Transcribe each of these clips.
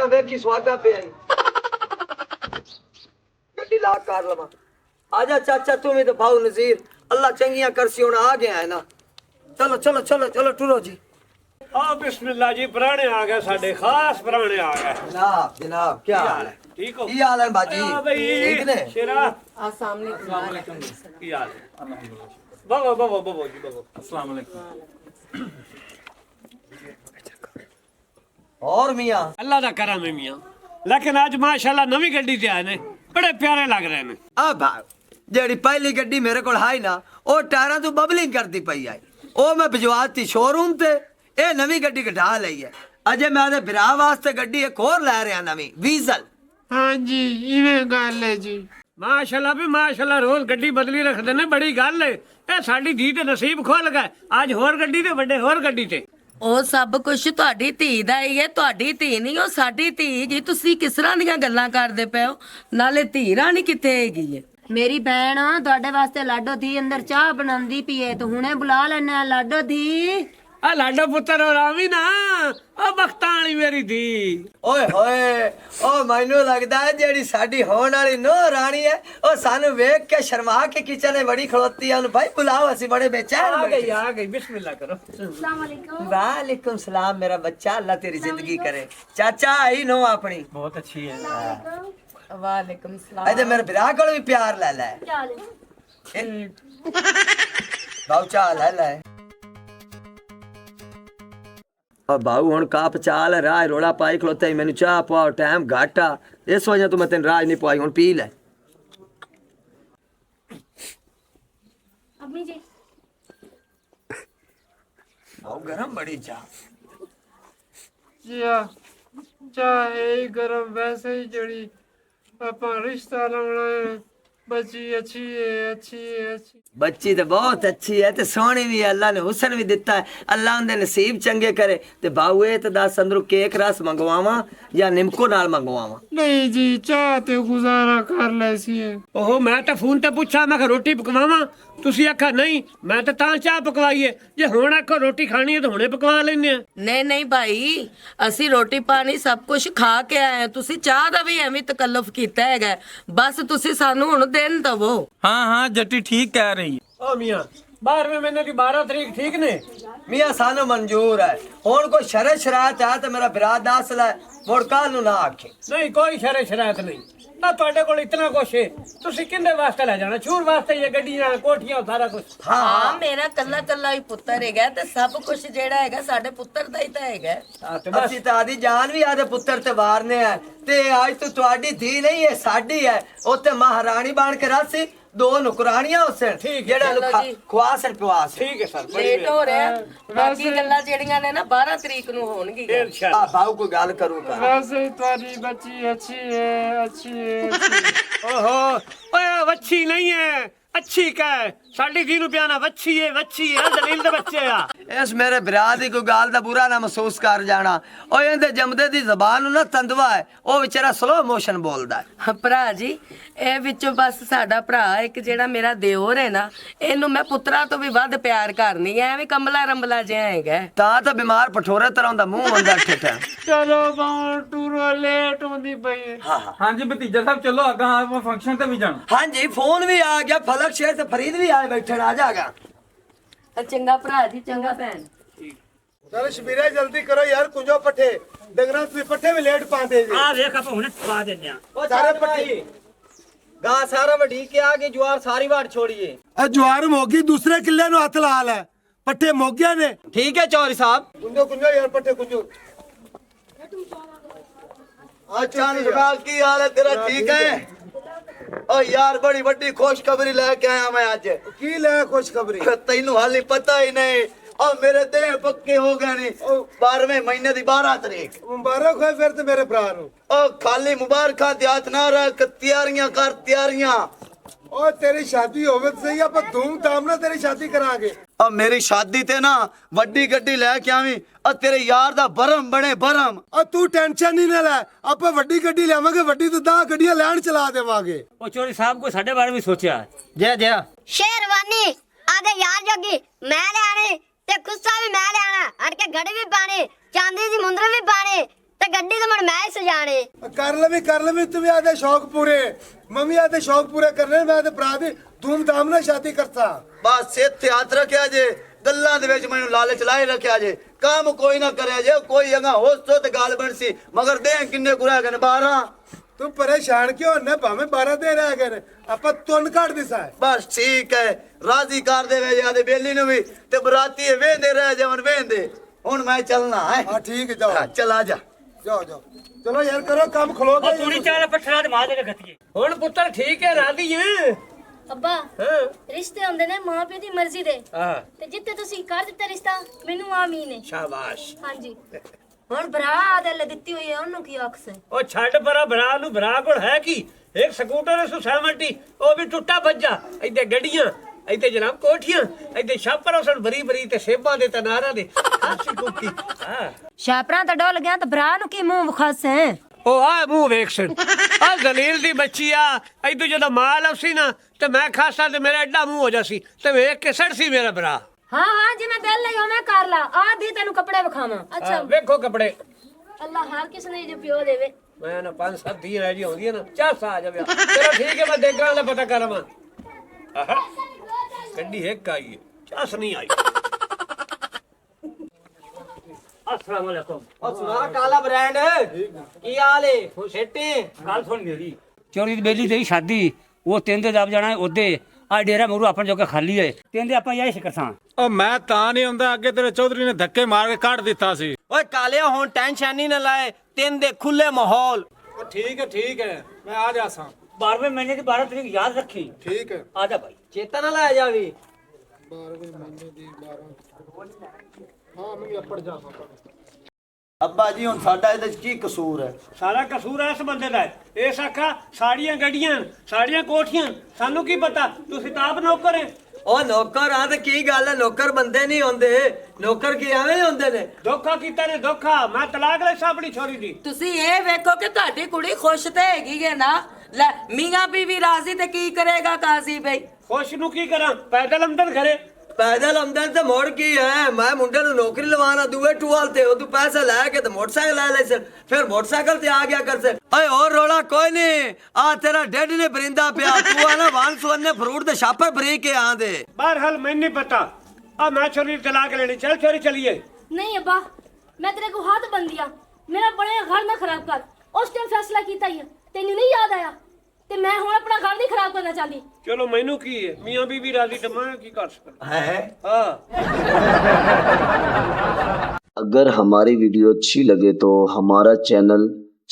आगा वेखी स्वागा पे आई गड्डी ला कर लवा आजा चाचा तू भी तो भाऊ नजीर अल्लाह चंगियां करसी हुन आ गया है ना चलो चलो चलो चलो टुरो जी आ बिस्मिल्लाह जी पुराने आ गए साडे खास पुराने आ गए जनाब जनाब क्या हाल है ठीक हो की हाल है बाजी ठीक ने शेरा आ सामने की हाल है बाबा बाबा बाबा जी बाबा अस्सलाम वालेकुम। और मियां अल्लाह दा करम है मियां लेकिन आज माशाल्लाह नवी गड्डी ते आए ने बड़े प्यारे लग रहे ने आ भाई जेड़ी पहली गड्डी मेरे को है ना ओ टायरां तो बबलिंग करती पई आई ओ मैं भिजवाती शोरूम ते ए नवी गड्डी कढा लई है अजे मैं आदे बिरा वास्ते गड्डी एक और ले रहा नवी वीजल हाँ जी इवें गल है जी माशाल्लाह भी माशाल्लाह रोज गड्डी बदली रखदे ने बड़ी गल है ए साडी धी ते नसीब खोल गए आज होर गड्डी ते बड़े होर गड्डी ते ਉਹ ਸਭ ਕੁਝ ਤੁਹਾਡੀ ਧੀ ਦਾ ਹੀ ਹੈ ਤੁਹਾਡੀ ਧੀ ਨਹੀਂ ਉਹ ਸਾਡੀ ਧੀ ਜੀ ਤੁਸੀਂ ਕਿਸ ਤਰ੍ਹਾਂ ਦੀਆਂ ਗੱਲਾਂ ਕਰਦੇ ਪਏ ਹੋ ਨਾਲੇ ਧੀ ਰਾਣੀ ਕਿੱਥੇ ਹੈਗੀ ਹੈ ਮੇਰੀ ਭੈਣ ਤੁਹਾਡੇ ਵਾਸਤੇ ਲਾਡੋ ਦੀ ਅੰਦਰ ਚਾਹ ਬਣਾਉਂਦੀ ਪੀਏ ਤੇ ਹੁਣੇ ਬੁਲਾ ਲੈਣਾ ਲਾਡੋ ਦੀ आ लाडो पुत्र और आवी ना ओ बख्तानी मेरी धी ओए होए ओ मैनू लगदा है जेड़ी साडी होण वाली नो रानी है ओ सानू वेख के शर्मा के किचन में बड़ी खड़ोती है भाई बुलाओ असि बड़े बेचैन आ गई बिस्मिल्लाह करो वालेकुम सलाम मेरा बच्चा अल्लाह तेरी जिंदगी करे चाचा आई नो अपनी बहुत अच्छी है। ਵਾਲੇਕਮ ਸਲਾਮ अजे मेरे बिरा कोल भी प्यार ले ले बाऊ चाल है ले और बाऊ हुन काप चाल राह रोड़ा पाई खलोता ही मैनू चाह पाओ टाइम घट आ इस वजह तो मैं तेन राज नहीं पाई हुन पी ले अम्मी जी बाऊ गरम बड़ी चाह जिया चाहे ही गरम वैसे ही जड़ी पापा रिश्ता लाना है बच्ची अच्छी है अच्छी है अच्छी बच्ची तो बहुत अच्छी है ते सोहनी भी है अल्लाह ने हुसन भी दिता है अल्लाह उनके नसीब चंगे करे ते बाऊ ए ते दस अंदरों केक रस मंगवावा या निमको नाल मंगवावा नहीं जी चाह ते गुजारा कर लैसी है ओहो मैं तो फोन ते पूछा मैं रोटी पकवावा तुसी आखा नहीं मैं तो तां चाह पकवाई है जे हुण आखो रोटी खानी है तो हुणे पकवा लेने आ ਨਹੀਂ ਨਹੀਂ ਭਾਈ ਅਸੀਂ ਰੋਟੀ ਪਾਣੀ ਸਭ ਕੁਝ ਖਾ ਕੇ ਆਏ ਹਾਂ ਤੁਸੀਂ ਚਾਹ ਦਾ ਵੀ ਐਵੇਂ ਤਕੱਲੁਫ ਕੀਤਾ ਹੈਗਾ ਬਸ ਤੁਸੀਂ ਸਾਨੂੰ ਹੁਣ ਦਿਨ ਦਵੋ हाँ हाँ जट्टी ठीक कह रही है। ओ मियां 12वें महीने की 12 तारीख ठीक ने मियां सानू मंजूर है हुन कोई शरत शरायत है तो मेरा बिरा दस लै मुड़ कल नू ना आखे नहीं कोई शरायत नहीं ना ਤੁਹਾਡੇ ਕੋਲ इतना कुछ है ਤੁਸੀਂ ਕਿੰਨੇ ਵਾਸਤੇ ਲੈ ਜਾਣਾ ਛੂਰ ਵਾਸਤੇ ਇਹ ਗੱਡੀਆਂ ਕੋਠੀਆਂ ਸਾਰਾ ਕੁਝ ਹਾਂ ਮੇਰਾ ਕੱਲਾ ਕੱਲਾ ਹੀ ਪੁੱਤਰ ਹੈਗਾ ਤੇ ਸਭ ਕੁਝ ਜਿਹੜਾ ਹੈਗਾ ਸਾਡੇ ਪੁੱਤਰ ਦਾ ਹੀ ਤਾਂ ਹੈਗਾ ਅਸੀਂ ਤਾਂ ਆਦੀ ਜਾਨ ਵੀ ਆਦੇ ਪੁੱਤਰ ਤੇ ਵਾਰਨੇ ਆ ਤੇ ਅੱਜ ਤੋਂ ਤੁਹਾਡੀ ਧੀ ਨਹੀਂ ਹੈ ਸਾਡੀ ਹੈ ਉੱਥੇ ਮਹਾਰਾਣੀ ਬਣ ਕੇ ਰਾਸੀ दो नुकरानियां उसे ठीक जेड़ा चलो नु जी। खवास पिवास ठीक है सर ਲੇਟ ਹੋ ਰਿਹਾ ਬਾਕੀ ਗੱਲਾਂ ਜਿਹੜੀਆਂ ਨੇ ਨਾ 12 ਤਰੀਕ ਨੂੰ ਹੋਣਗੀਆਂ इंशाल्लाह आ भाऊ को गाल करूंगा वैसे ही तुम्हारी बच्ची अच्छी है अच्छी है अच्छी है। ओहो ओए वच्छी नहीं है अच्छी का है साडी धी नु प्याना वच्छी है दलील दे बच्चे आ इस मेरे बिरा दी कोई गाल दा बुरा ना महसूस कर जाना ओ इंदे जमदे दी जबान ना तंदवा है ओ बेचारा स्लो मोशन बोलदा है ਭਰਾ ਜੀ ਇਹ ਵਿੱਚੋਂ ਬਸ ਸਾਡਾ ਭਰਾ ਇੱਕ ਜਿਹੜਾ ਮੇਰਾ ਦਿਓਰ ਹੈ ਨਾ ਇਹਨੂੰ ਮੈਂ ਪੁੱਤਰਾਂ ਤੋਂ ਵੀ ਵੱਧ ਪਿਆਰ ਕਰਨੀ ਐ ਐਵੇਂ ਕੰਬਲਾ ਰੰਬਲਾ ਜਿਹਾ ਹੈਗਾ ता तो बीमार पठोरे तरह दा मुंह होंदा ठेठा चलो बाहर टूरो लेट होती पई है हाँ जी भतीजा साहब चलो आगा हाँ फंक्शन ते भी जाना। हां जी फोन भी आ गया फलक शेर से फरीद भी आए बैठे आ जाएगा ਚੰਗਾ ਭਰਾ ਜੀ ਚੰਗਾ ਭੈਣ चल शबीरा जल्दी करो यार कुंजो पट्ठे डंगरा से पट्ठे भी लेट पाते जी आ देख आप हुने खवा देने आ ओ सारे पट्टी गा सारा वडी के आगे ज्वार सारी बार छोड़िए ए ज्वार मोगी दूसरे किले नु हाथ ला ले पट्ठे मोग गया ने ठीक है चौधरी साहब कुंजो कुंजो यार पट्ठे कुंजो अच्छा निकाल की हाल है तेरा ठीक है ओ यार बड़ी बड़ी खुशखबरी लेके आया मैं आज की ले खुशखबरी तैनू हाली पता ही नहीं और मेरे देह पक्के हो गए नहीं 12वें महीने दी 12 तारीख मुबारक हो फिर ते मेरे भरा नु ओ खाली मुबारक हाथ ना रख तैयारियां कर तैयारियां ओ तेरी शादी होवे तो सही आप धूमधाम ना तेरी शादी करांगे और मेरी शादी ते ना वड्डी गड्डी लेके आवी और तेरे यार दा भरम बने भरम और तू टेंशन नहीं ना ले आप वड्डी गड्डी लेवांगे वड्डी तो 10 गड्डियां लैंड चला देवांगे ओ चोरी साहब को साडे बारे में सोचा जय जय शेरवानी आदे यार जोगी मैं ले आने ते गुस्सा भी मैं ले आना अड़ के घड़ी भी पाने चांदी दी मुंदर भी पाने ਤੇ ਗੱਡੀ ਤਾਂ ਹੁਣ ਮੈਂ ਹੀ ਸਜਾਣੇ। कर लवी तू भी आधे शौक पूरे मम्मी आधे शौक पूरे करने मैं आधे भरा दी धूमधाम ਨਾਲ शादी करता। ਬਸ ਇੱਥੇ ਹੱਥ ਰੱਖਿਆ ਜੇ ਗੱਲਾਂ ਦੇ ਵਿੱਚ ਮੈਨੂੰ ਲਾਲਚ ਲਾਏ ਰੱਖਿਆ ਜੇ ਕੰਮ ਕੋਈ ਨਾ ਕਰਿਆ ਜੇ ਕੋਈ ਅਗਾ ਹੋਸ ਤੋਂ ਤੇ ਗੱਲ ਬਣ ਸੀ ਮਗਰ ਦੇ ਕਿੰਨੇ ਕੁਰਾ ਗਏ 12 तू परेशान क्यों होना भाਵੇਂ 12 ਦੇ ਰਹਿ ਗਏ ਆਪਾਂ ਤੁਨ ਕੱਢ ਦਿਸਾ। ਬਸ ਠੀਕ ਹੈ ਰਾਜ਼ੀ ਕਰ ਦੇ ਵੇ ਜਾਦੇ ਬੇਲੀ ਨੂੰ ਵੀ ਤੇ ਬਰਾਤੀ ਵੇਂਦੇ ਰਹਿ ਜਾਵਨ ਵੇਂਦੇ ਹੁਣ ਮੈਂ ਚੱਲਣਾ ਹੈ। ਹਾਂ ਠੀਕ ਹੈ ਜਾਓ ਚਲ ਆ ਜਾ ਜਾਓ ਜਾਓ ਚਲੋ ਯਾਰ ਕਰੋ ਕੰਮ ਖਲੋ ਗਏ ਪੂਰੀ ਚਾਲ ਪੱਠਰਾ ਤੇ ਮਾਰ ਦੇ ਗੱਤੀਏ ਹੁਣ ਪੁੱਤਰ ਠੀਕ ਹੈ ਰਾਦੀ ਹੈ ਅੱਬਾ ਹਾਂ ਰਿਸ਼ਤੇ ਹੁੰਦੇ ਨੇ ਮਾਂ ਪਿਓ ਦੀ ਮਰਜ਼ੀ ਦੇ ਹਾਂ ਤੇ ਜਿੱਤੇ ਤੁਸੀਂ ਕਰ ਦਿੱਤਾ ਰਿਸ਼ਤਾ ਮੈਨੂੰ ਆਮੀਨ ਹੈ। ਸ਼ਾਬਾਸ਼ ਹਾਂਜੀ ਹੁਣ ਭਰਾ ਦੇ ਦਿੱਤੀ ਹੋਈ ਹੈ ਉਹਨੂੰ ਕੀ ਆਖਸ ਹੈ? ਉਹ ਛੱਡ ਪਰਾ ਭਰਾ ਨੂੰ ਭਰਾ ਕੋਲ ਹੈ ਕੀ ਇੱਕ ਸਕੂਟਰ ਸੁਸਾਮਟੀ ਉਹ ਵੀ ਟੁੱਟਾ ਭੱਜਾ ਇੱਥੇ ਗੱਡੀਆਂ ਇੱਥੇ ਜਨਾਬ ਕੋਠੀਆਂ ਇੱਥੇ ਛਾਪਰ ਉਸਣ ਬਰੀ ਬਰੀ ਤੇ ਸੇਬਾਂ ਦੇ ਤਨਾਰਾਂ ਦੇ ਹਾਸੀ ਕੁੱਤੀ ਹਾਂ ਛਾਪਰਾਂ ਤਾਂ ਡੋਲ ਗਿਆ ਤਾਂ ਭਰਾ ਨੂੰ ਕੀ ਮੂੰਹ ਵਿਖਾਸ ਹੈ? ਉਹ ਆ ਮੂੰਹ ਵੇਖ ਸਨ ਆ ਜ਼ਲੀਲ ਦੀ ਬੱਚੀ ਆ ਇਦੋਂ ਜਦੋਂ ਮਾਲ ਆਸੀ ਨਾ ਤੇ ਮੈਂ ਖਾਸਾ ਤੇ ਮੇਰਾ ਐਡਾ ਮੂੰਹ ਹੋ ਜਾਸੀ ਤੇ ਵੇਖ ਕੇ ਸੜ ਸੀ ਮੇਰਾ ਭਰਾ। ਹਾਂ ਹਾਂ ਜਿਵੇਂ ਦਿਲ ਲਈ ਉਵੇਂ ਕਰ ਲਾ ਆਦੀ ਤੈਨੂੰ ਕੱਪੜੇ ਵਿਖਾਵਾਂ। ਅੱਛਾ ਵੇਖੋ ਕੱਪੜੇ ਅੱਲਾ ਹਰ ਕਿਸੇ ਨੇ ਜੋ ਪਿਓ ਦੇਵੇ। ਮੈਂ ਨਾ 5-7 ਦੀ ਰਹਿ ਜੀ ਹੁੰਦੀ ਹੈ ਨਾ ਚਾਸ ਆ ਜਾਵੇ ਚਲੋ ਠੀਕ ਹੈ ਮੈਂ ਦੇਖਾਂ ਲੈ ਪਤਾ ਕਰਾਂ ਆਹਾ ਗੱਡੀ ਇੱਕ ਆਈ ਹੈ ਚਾਸ ਨਹੀਂ ਆਈ। अस्सलाम वालेकुम ਉਹ ਸੁਣਾ ਕਾਲਾ ਬ੍ਰਾਂਡ ਕੀ ਹਾਲ ਏ ਖੁਸ਼ੇਟੀ ਗੱਲ ਸੁਣ ਮੇਰੀ ਚੋਰੀ ਦੀ ਬੇਲੀ ਤੇਰੀ ਸ਼ਾਦੀ ਉਹ ਤਿੰਨ ਦੇ ਦਬ ਜਾਣਾ ਉਹਦੇ ਆ ਡੇਰਾ ਮਰੂ ਆਪਣੇ ਜੋਗਾ ਖਾਲੀ ਹੈ ਤਿੰਨ ਆਪਾਂ ਇਹ ਸ਼ਿਕਰ ਸਾਂ। ਉਹ ਮੈਂ ਤਾਂ ਨਹੀਂ ਹੁੰਦਾ ਅੱਗੇ ਤੇਰੇ ਚੌਧਰੀ ਨੇ ਧੱਕੇ ਮਾਰ ਕੇ ਕੱਢ ਦਿੱਤਾ ਸੀ। ਓਏ ਕਾਲਿਆ ਹੁਣ ਟੈਨਸ਼ਨ ਨਹੀਂ ਨਾ ਲਾਏ ਤਿੰਨ ਦੇ ਖੁੱਲੇ ਮਾਹੌਲ। ਉਹ ਠੀਕ ਹੈ ਮੈਂ ਆ ਜਾਸਾਂ 12ਵੇਂ ਮਹੀਨੇ ਦੀ 12 ਤਰੀਕ ਯਾਦ ਰੱਖੀ। ਠੀਕ ਹੈ ਆ ਜਾ ਭਾਈ ਚੇਤਾ ਨਾ ਲਾਇਆ ਜਾਵੀ 12ਵੇਂ ਮਹੀਨੇ ਦੀ 12 ਹਾਂ ਮੈਂ ਅੱਪੜ ਜਾਵਾਂ। ਅੱਬਾ ਜੀ ਹੁਣ ਸਾਡਾ ਇਹਦੇ ਚ ਕੀ ਕਸੂਰ ਹੈ? ਸਾਰਾ ਕਸੂਰ ਇਸ ਬੰਦੇ ਦਾ ਹੈ। ਇਸ ਆਖਾ ਸਾੜੀਆਂ ਗੱਡੀਆਂ ਸਾੜੀਆਂ ਕੋਠੀਆਂ ਸਾਨੂੰ ਕੀ ਪਤਾ ਤੁਸੀਂ ਤਾਂ ਆਪ ਨੌਕਰ ਹੈ। ਉਹ ਨੌਕਰ ਆ ਤੇ ਕੀ ਗੱਲ ਹੈ ਨੌਕਰ ਬੰਦੇ ਨਹੀਂ ਹੁੰਦੇ ਨੌਕਰ ਕੀ ਐਵੇਂ ਹੀ ਹੁੰਦੇ ਨੇ। ਧੋਖਾ ਕੀਤਾ ਨੇ ਧੋਖਾ ਮੈਂ ਤਲਾਕ ਲੈ ਆਪਣੀ ਛੋਰੀ ਦੀ। ਤੁਸੀਂ ਇਹ ਵੇਖੋ ਕਿ ਤੁਹਾਡੀ ਕੁੜੀ ਖੁਸ਼ ਤੇ ਹੈਗੀ ਹੈ ਨਾ ਲੈ ਮੀਆਂ ਬੀਵੀ ਰਾਜ਼ੀ ਤੇ ਕੀ ਕਰੇਗਾ ਕਾਜ਼ੀ ਬਈ। ਖੁਸ਼ ਨੂੰ ਕੀ ਕਰਾਂ ਪੈਦਲ ਅੰਦਰ ਘਰੇ ਪੈਦਲ ਆਮਦਨ ਤੇ ਮੋੜ ਕੀ ਹੈ ਮੈਂ ਮੁੰਡੇ ਨੂੰ ਨੌਕਰੀ ਲਵਾਣਾ ਦੂਏ ਟੂਲ ਤੇ ਉਹ ਤੂੰ ਪੈਸਾ ਲੈ ਕੇ ਤੇ ਮੋਟਰਸਾਈਕਲ ਲੈ ਲੈ ਸਰ ਫਿਰ ਮੋਟਰਸਾਈਕਲ ਤੇ ਆ ਗਿਆ ਕਰ ਸੇ। ਓਏ ਹੋਰ ਰੋਲਾ ਕੋਈ ਨਹੀਂ ਆ ਤੇਰਾ ਡੈਡ ਨੇ ਬਰਿੰਦਾ ਪਿਆ ਤੂੰ ਆ ਨਾ ਵਾਨ ਸੁਵਨ ਨੇ ਫਰੂਟ ਦੇ ਛਾਪਰ ਬਰੀ ਕੇ ਆਂਦੇ। बहरहाल मैं नहीं पता अब मैं छोरी तलाक लेनी चल छोरी चलिए। नहीं अब्बा मैं तेरे को हाथ बन दिया मेरा बड़े घर ना खराब कर उस टाइम फैसला किया ही है तेन नहीं याद आया ते मैं हुण अपना घर नहीं खराब करना चाहती। चलो मैनू की है मियां बीवी राजी तो मैं की कर सकता है हाँ। अगर हमारी वीडियो अच्छी लगे तो हमारा चैनल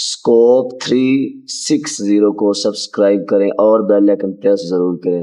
स्कोप 360 को सब्सक्राइब करें और बेल आइकन प्रेस जरूर करें।